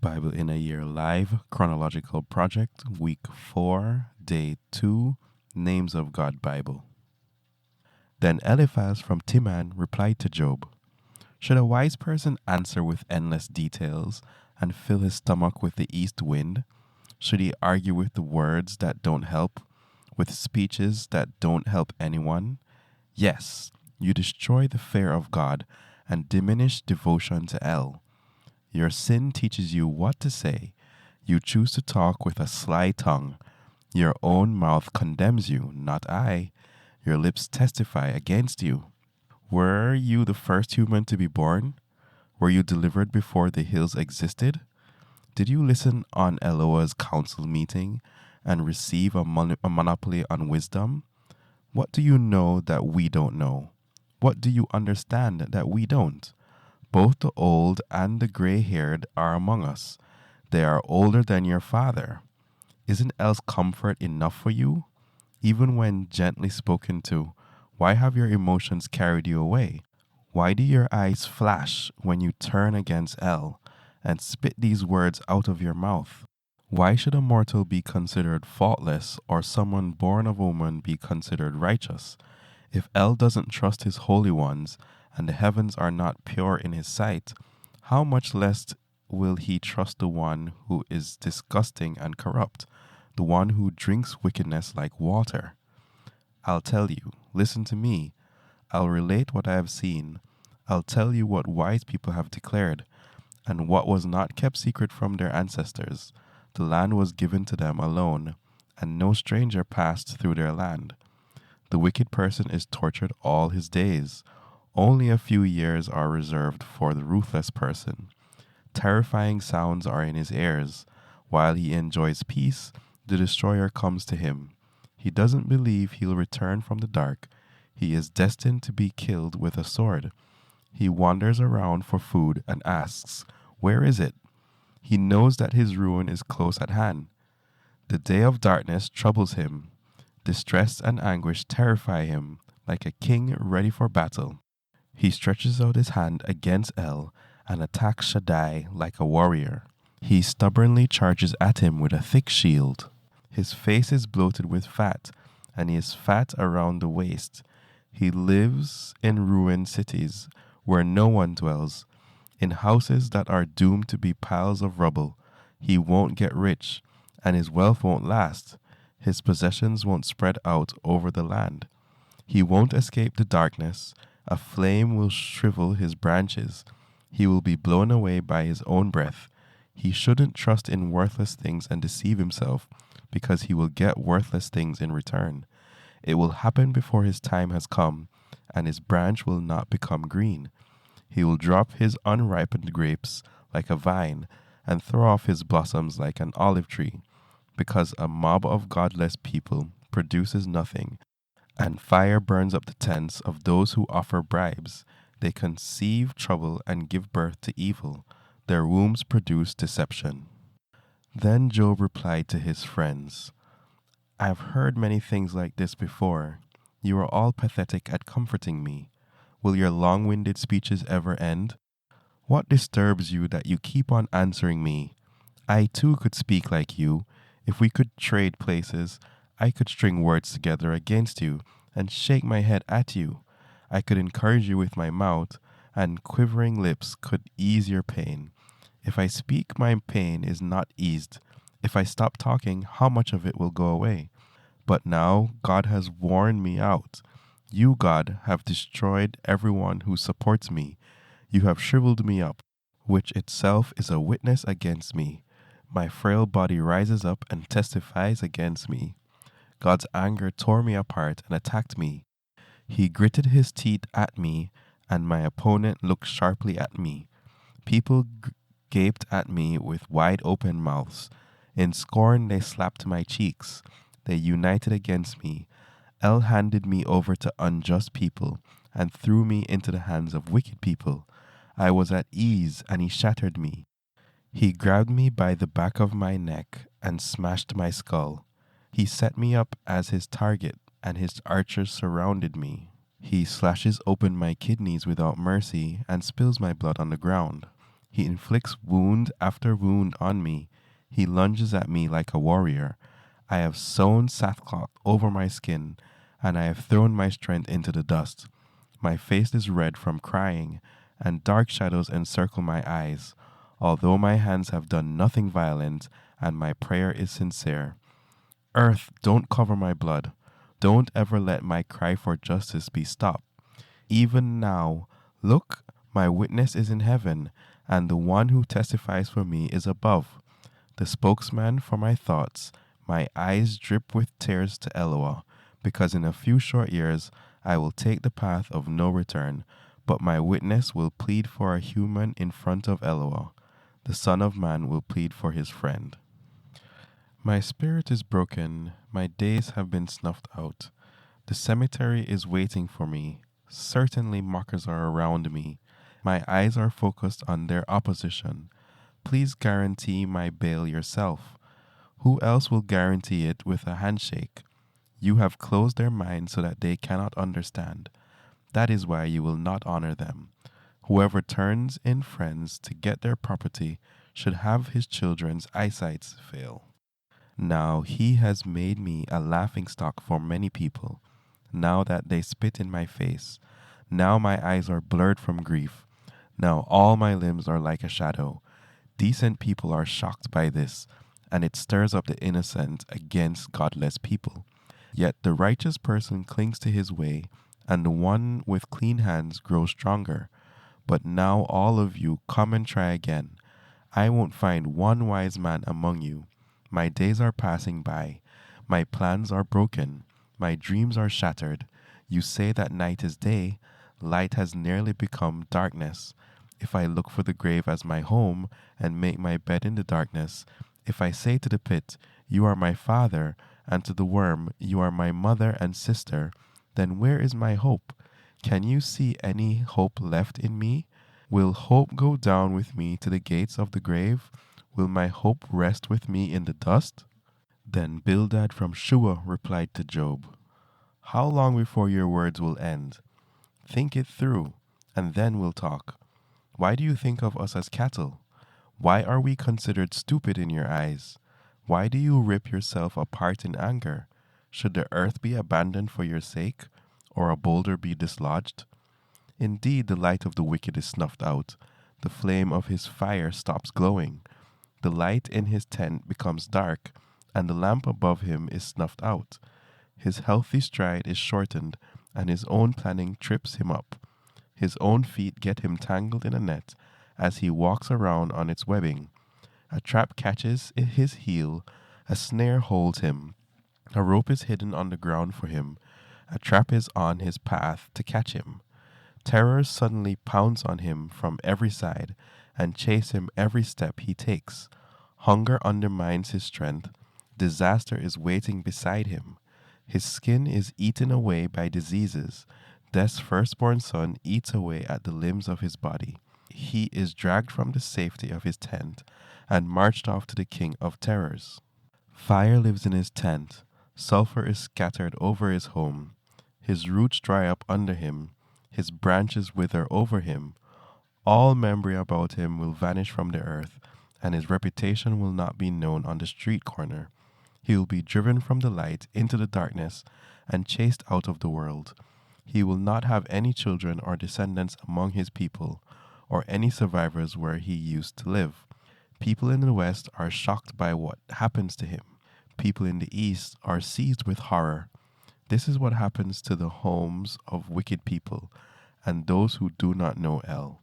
Bible in a Year Live Chronological Project, Week 4, Day 2, Names of God Bible. Then Eliphaz from Teman replied to Job, "Should a wise person answer with endless details and fill his stomach with the east wind? Should he argue with the words that don't help, with speeches that don't help anyone? Yes, you destroy the fear of God and diminish devotion to El. Your sin teaches you what to say. You choose to talk with a sly tongue. Your own mouth condemns you, not I. Your lips testify against you. Were you the first human to be born? Were you delivered before the hills existed? Did you listen on Eloah's council meeting and receive a monopoly on wisdom? What do you know that we don't know? What do you understand that we don't? Both the old and the gray-haired are among us. They are older than your father. Isn't else comfort enough for you? Even when gently spoken to, why have your emotions carried you away? Why do your eyes flash when you turn against El and spit these words out of your mouth? Why should a mortal be considered faultless or someone born of a woman be considered righteous? If El doesn't trust his holy ones and the heavens are not pure in his sight, how much less will he trust the one who is disgusting and corrupt, the one who drinks wickedness like water? I'll tell you, listen to me. I'll relate what I have seen. I'll tell you what wise people have declared, and what was not kept secret from their ancestors. The land was given to them alone, and no stranger passed through their land. The wicked person is tortured all his days. Only a few years are reserved for the ruthless person. Terrifying sounds are in his ears. While he enjoys peace, the destroyer comes to him. He doesn't believe he'll return from the dark. He is destined to be killed with a sword. He wanders around for food and asks, "Where is it?" He knows that his ruin is close at hand. The day of darkness troubles him. Distress and anguish terrify him, like a king ready for battle. He stretches out his hand against El and attacks Shaddai like a warrior. He stubbornly charges at him with a thick shield. His face is bloated with fat, and he is fat around the waist. He lives in ruined cities where no one dwells, in houses that are doomed to be piles of rubble. He won't get rich, and his wealth won't last. His possessions won't spread out over the land. He won't escape the darkness. A flame will shrivel his branches. He will be blown away by his own breath. He shouldn't trust in worthless things and deceive himself, because he will get worthless things in return. It will happen before his time has come, and his branch will not become green. He will drop his unripened grapes like a vine, and throw off his blossoms like an olive tree, because a mob of godless people produces nothing, and fire burns up the tents of those who offer bribes. They conceive trouble and give birth to evil. Their wombs produce deception. Then Job replied to his friends, "I have heard many things like this before. You are all pathetic at comforting me. Will your long-winded speeches ever end? What disturbs you that you keep on answering me? I too could speak like you. If we could trade places, I could string words together against you and shake my head at you. I could encourage you with my mouth, and quivering lips could ease your pain. If I speak, my pain is not eased. If I stop talking, how much of it will go away? But now God has worn me out. You, God, have destroyed everyone who supports me. You have shriveled me up, which itself is a witness against me. My frail body rises up and testifies against me. God's anger tore me apart and attacked me. He gritted his teeth at me, and my opponent looked sharply at me. People gaped at me with wide open mouths. In scorn they slapped my cheeks. They united against me. El handed me over to unjust people and threw me into the hands of wicked people. I was at ease, and he shattered me. He grabbed me by the back of my neck and smashed my skull. He set me up as his target, and his archers surrounded me. He slashes open my kidneys without mercy and spills my blood on the ground. He inflicts wound after wound on me. He lunges at me like a warrior. I have sewn sackcloth over my skin, and I have thrown my strength into the dust. My face is red from crying, and dark shadows encircle my eyes. Although my hands have done nothing violent, and my prayer is sincere. Earth, don't cover my blood. Don't ever let my cry for justice be stopped. Even now, look, my witness is in heaven, and the one who testifies for me is above. The spokesman for my thoughts, my eyes drip with tears to Eloah, because in a few short years I will take the path of no return, but my witness will plead for a human in front of Eloah. The Son of Man will plead for his friend. My spirit is broken, my days have been snuffed out. The cemetery is waiting for me. Certainly mockers are around me. My eyes are focused on their opposition. Please guarantee my bail yourself. Who else will guarantee it with a handshake? You have closed their minds so that they cannot understand. That is why you will not honor them. Whoever turns in friends to get their property should have his children's eyesight fail. Now he has made me a laughingstock for many people. Now that they spit in my face. Now my eyes are blurred from grief. Now all my limbs are like a shadow. Decent people are shocked by this, and it stirs up the innocent against godless people. Yet the righteous person clings to his way, and the one with clean hands grows stronger. But now all of you come and try again. I won't find one wise man among you. My days are passing by. My plans are broken. My dreams are shattered. You say that night is day. Light has nearly become darkness. If I look for the grave as my home and make my bed in the darkness, if I say to the pit, you are my father, and to the worm, you are my mother and sister, then where is my hope? Can you see any hope left in me? Will hope go down with me to the gates of the grave? Will my hope rest with me in the dust? Then Bildad from Shua replied to Job, how long before your words will end? Think it through, and then we'll talk. Why do you think of us as cattle? Why are we considered stupid in your eyes? Why do you rip yourself apart in anger? Should the earth be abandoned for your sake, or a boulder be dislodged? Indeed, the light of the wicked is snuffed out. The flame of his fire stops glowing. The light in his tent becomes dark, and the lamp above him is snuffed out. His healthy stride is shortened, and his own planning trips him up. His own feet get him tangled in a net as he walks around on its webbing. A trap catches his heel, a snare holds him. A rope is hidden on the ground for him. A trap is on his path to catch him. Terrors suddenly pounce on him from every side and chase him every step he takes. Hunger undermines his strength. Disaster is waiting beside him. His skin is eaten away by diseases. Death's firstborn son eats away at the limbs of his body. He is dragged from the safety of his tent and marched off to the king of terrors. Fire lives in his tent. Sulfur is scattered over his home. His roots dry up under him. His branches wither over him. All memory about him will vanish from the earth, and his reputation will not be known on the street corner. He will be driven from the light into the darkness and chased out of the world. He will not have any children or descendants among his people, or any survivors where he used to live. People in the West are shocked by what happens to him. People in the East are seized with horror. This is what happens to the homes of wicked people and those who do not know El.